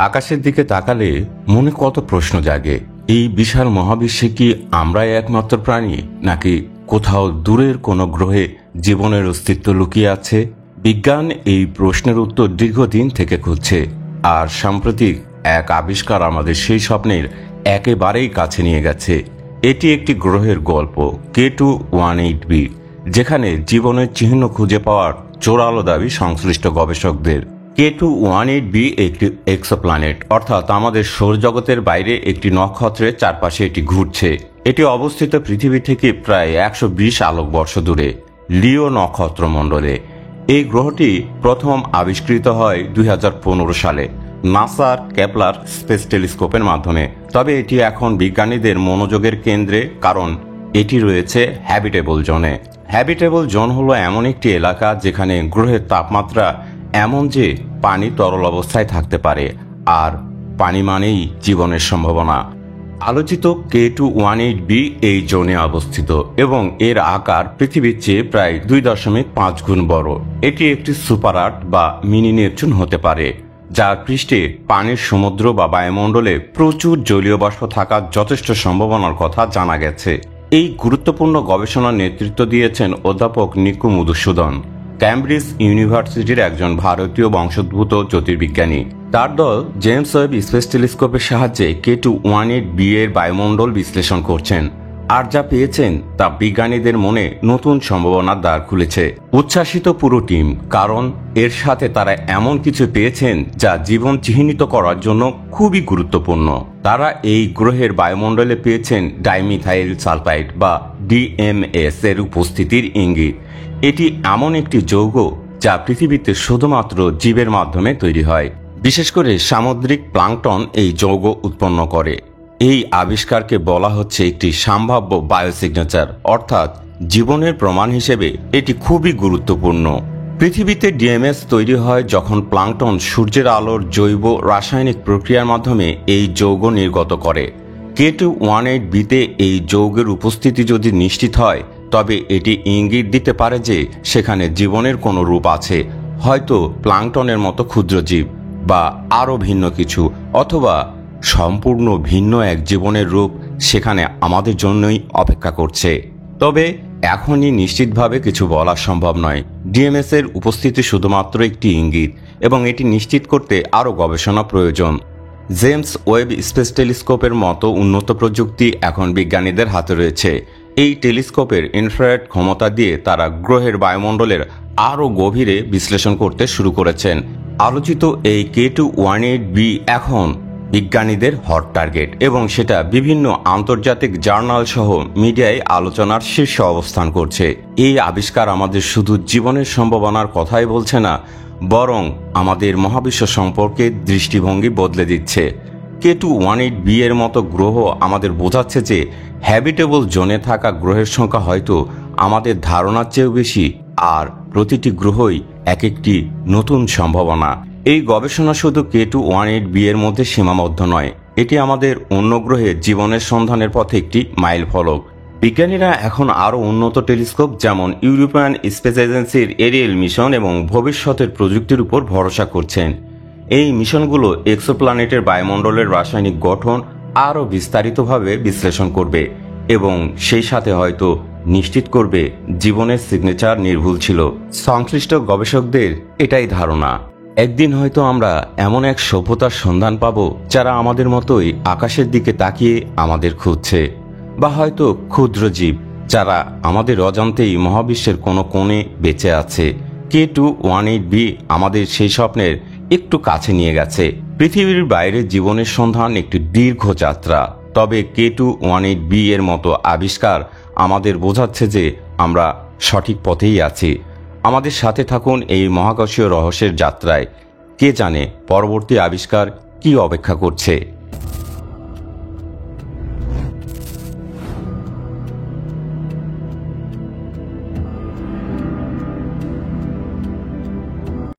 আকাশের দিকে তাকালে মনে কত প্রশ্ন জাগে। এই বিশাল মহাবিশ্বে কি আমরাই একমাত্র প্রাণী, নাকি কোথাও দূরের কোনো গ্রহে জীবনের অস্তিত্ব লুকিয়ে আছে? বিজ্ঞান এই প্রশ্নের উত্তর দীর্ঘদিন থেকে খুঁজছে, আর সাম্প্রতিক এক আবিষ্কার আমাদের সেই স্বপ্নের একেবারেই কাছে নিয়ে গেছে। এটি একটি গ্রহের গল্প, K2-18b, যেখানে জীবনের চিহ্ন খুঁজে পাওয়ার জোরালো দাবি সংশ্লিষ্ট গবেষকদের। K2-18b একটি এক্সোপ্ল্যানেট, অর্থাৎ আমাদের সৌরজগতের বাইরে একটি নক্ষত্রের চারপাশে এটি ঘুরছে। এটি অবস্থিত পৃথিবী থেকে প্রায় 120 আলোকবর্ষ দূরে লিও নক্ষত্রমণ্ডলে। এই গ্রহটি প্রথম আবিষ্কৃত হয় 2015 সালে নাসার কেপলার স্পেস টেলিস্কোপের মাধ্যমে। তবে এটি এখন বিজ্ঞানীদের মনোযোগের কেন্দ্রে, কারণ এটি রয়েছে হ্যাবিটেবল জোনে। হ্যাবিটেবল জোন হলো এমন একটি এলাকা যেখানে গ্রহের তাপমাত্রা এমন যে পানি তরল অবস্থায় থাকতে পারে, আর পানি মানেই জীবনের সম্ভাবনা। আলোচিত K2-18b এই জোনে অবস্থিত এবং এর আকার পৃথিবীর চেয়ে প্রায় 2.5 গুণ বড়। এটি একটি সুপার আর্থ বা মিনি নেপচুন হতে পারে, যার পৃষ্ঠে পানির সমুদ্র বা বায়ুমণ্ডলে প্রচুর জলীয় বাষ্প থাকার যথেষ্ট সম্ভাবনার কথা জানা গেছে। এই গুরুত্বপূর্ণ গবেষণার নেতৃত্ব দিয়েছেন অধ্যাপক নিকু মধুসূদন, ক্যামব্রিজ ইউনিভার্সিটির একজন ভারতীয় বংশোদ্ভূত জ্যোতির্বিজ্ঞানী। তার দল জেমস ওয়েব স্পেস টেলিস্কোপের সাহায্যে K2-18b এর বায়ুমণ্ডল বিশ্লেষণ করছেন, আর যা পেয়েছেন তা বিজ্ঞানীদের মনে নতুন সম্ভাবনার দ্বার খুলেছে। উচ্ছ্বাসিত পুরো টিম, কারণ এর সাথে তারা এমন কিছু পেয়েছেন যা জীবন চিহ্নিত করার জন্য খুবই গুরুত্বপূর্ণ। তারা এই গ্রহের বায়ুমণ্ডলে পেয়েছেন ডাইমিথাইল সালফাইড বা DMS এর উপস্থিতির ইঙ্গিত। এটি এমন একটি যৌগ যা পৃথিবীতে শুধুমাত্র জীবের মাধ্যমে তৈরি হয়। বিশেষ করে সামুদ্রিক প্লাঙ্কটন এই যৌগ উৎপন্ন করে। এই আবিষ্কারকে বলা হচ্ছে একটি সম্ভাব্য বায়োসিগনেচার, অর্থাৎ জীবনের প্রমাণ হিসেবে এটি খুবই গুরুত্বপূর্ণ। পৃথিবীতে DMS তৈরি হয় যখন প্লাঙ্কটন সূর্যের আলোর জৈব রাসায়নিক প্রক্রিয়ার মাধ্যমে এই যৌগ নির্গত করে। K2-18b তে এই যৌগের উপস্থিতি যদি নিশ্চিত হয়, তবে এটি ইঙ্গিত দিতে পারে যে সেখানে জীবনের কোনো রূপ আছে, হয়তো প্লাঙ্কটনের মতো ক্ষুদ্র জীব বা আরও ভিন্ন কিছু, অথবা সম্পূর্ণ ভিন্ন এক জীবনের রূপ সেখানে আমাদের জন্যই অপেক্ষা করছে। তবে এখনই নিশ্চিতভাবে কিছু বলা সম্ভব নয়। DMS এর উপস্থিতি শুধুমাত্র একটি ইঙ্গিত, এবং এটি নিশ্চিত করতে আরও গবেষণা প্রয়োজন। জেমস ওয়েব স্পেস টেলিস্কোপের মতো উন্নত প্রযুক্তি এখন বিজ্ঞানীদের হাতে রয়েছে। এই টেলিস্কোপের ইনফ্রারেড ক্ষমতা দিয়ে তারা গ্রহের বায়ুমণ্ডলের আরও গভীরে বিশ্লেষণ করতে শুরু করেছেন। আলোচিত এই K2-18b এখন বিজ্ঞানীদের হট টার্গেট, এবং সেটা বিভিন্ন আন্তর্জাতিক জার্নাল সহ মিডিয়ায় আলোচনার শীর্ষে অবস্থান করছে। এই আবিষ্কার আমাদের শুধু জীবনের সম্ভাবনার কথাই বলছে না, বরং আমাদের মহাবিশ্ব সম্পর্কে দৃষ্টিভঙ্গি বদলে দিচ্ছে। K2-18b এর মতো গ্রহ আমাদের বোঝাচ্ছে যে হ্যাবিটেবল জোনে থাকা গ্রহের সংখ্যা হয়তো আমাদের ধারণার চেয়েও বেশি, আর প্রতিটি গ্রহই এক একটি নতুন সম্ভাবনা। এই গবেষণা শুধু K2-18b এর মধ্যে সীমাবদ্ধ নয়, এটি আমাদের অন্য গ্রহে জীবনের সন্ধানের পথে একটি মাইল ফলক। বিজ্ঞানীরা এখন আরও উন্নত টেলিস্কোপ, যেমন ইউরোপিয়ান স্পেস এজেন্সির এরিয়েল মিশন এবং ভবিষ্যতের প্রযুক্তির উপর ভরসা করছেন। এই মিশনগুলো এক্সোপ্ল্যানেটের বায়ুমণ্ডলের রাসায়নিক গঠন আরও বিস্তারিতভাবে বিশ্লেষণ করবে, এবং সেই সাথে হয়তো নিশ্চিত করবে জীবনের সিগনেচার নির্ভুল ছিল। সংশ্লিষ্ট গবেষকদের এটাই ধারণা, একদিন হয়তো আমরা এমন এক সভ্যতার সন্ধান পাব যারা আমাদের মতোই আকাশের দিকে তাকিয়ে আমাদের খুঁজছে, বা হয়তো ক্ষুদ্র জীব যারা আমাদের অজান্তেই মহাবিশ্বের কোনো কোণে বেঁচে আছে। K2-18b আমাদের সেই স্বপ্নের একটু কাছে নিয়ে গেছে। পৃথিবীর বাইরে জীবনের সন্ধান একটি দীর্ঘ যাত্রা, তবে K2-18b এর মতো আবিষ্কার আমাদের বোঝাচ্ছে যে আমরা সঠিক পথেই আছি। আমাদের সাথে থাকুন এই মহাকাশীয় রহস্যের যাত্রায়। কে জানে পরবর্তী আবিষ্কার কি অপেক্ষা করছে।